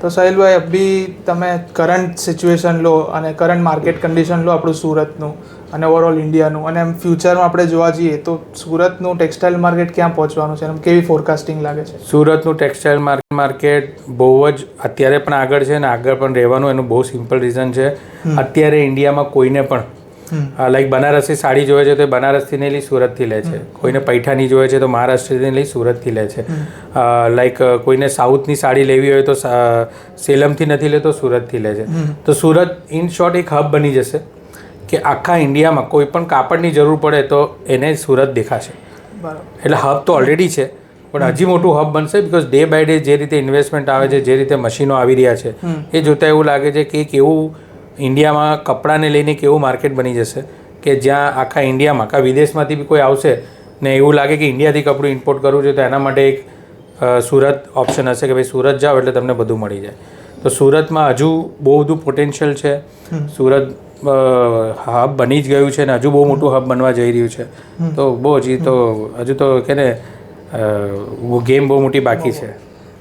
તો સાહિલભાઈ અભી તમે કરંટ સિચ્યુએશન લો અને કરંટ માર્કેટ કન્ડિશન લો આપણું સુરતનું અને ઓવરઓલ ઇન્ડિયાનું, અને એમ ફ્યુચરમાં આપણે જોવા જઈએ તો સુરતનું ટેક્સટાઇલ માર્કેટ ક્યાં પહોંચવાનું છે અને કેવી ફોરકાસ્ટિંગ લાગે છે? સુરતનું ટેક્સટાઇલ માર્કેટ બહુ જ અત્યારે પણ આગળ છે અને આગળ પણ રહેવાનું. એનું બહુ સિમ્પલ રીઝન છે, અત્યારે ઇન્ડિયામાં કોઈને પણ લાઈક બનારસી સાડી જોઈએ છે તો બનારસથી નહીં લઈ સુરતથી લે છે, કોઈને પૈઠાની જોઈએ છે તો મહારાષ્ટ્રથી લઈ સુરતથી લે છે, લાઈક કોઈને સાઉથની સાડી લેવી હોય તો સેલમથી નથી લેતો સુરતથી લે છે. તો સુરત ઇન શોર્ટ એક હબ બની જશે કે આખા ઇન્ડિયામાં કોઈ પણ કાપડની જરૂર પડે તો એને સુરત દેખાશે. એટલે હબ તો ઓલરેડી છે પણ હજી મોટું હબ બનશે, બિકોઝ ડે બાય ડે જે રીતે ઇન્વેસ્ટમેન્ટ આવે છે, જે રીતે મશીનો આવી રહ્યા છે, એ જોતાં એવું લાગે છે કે કેવું ઇન્ડિયામાં કપડાને લઈને કેવું માર્કેટ બની જશે કે જ્યાં આખા ઇન્ડિયામાં આખા વિદેશમાંથી બી કોઈ આવશે ને એવું લાગે કે ઇન્ડિયાથી કપડું ઇમ્પોર્ટ કરવું છે તો એના માટે એક સુરત ઓપ્શન હશે કે ભાઈ સુરત જાઓ એટલે તમને બધું મળી જાય. તો સુરતમાં હજુ બહુ બધું પોટેન્શિયલ છે. સુરત હબ બની જ ગયું છે ને હજુ બહુ મોટું હબ બનવા જઈ રહ્યું છે. તો બહુ હજુ તો કે ને ગેમ બહુ મોટી બાકી છે.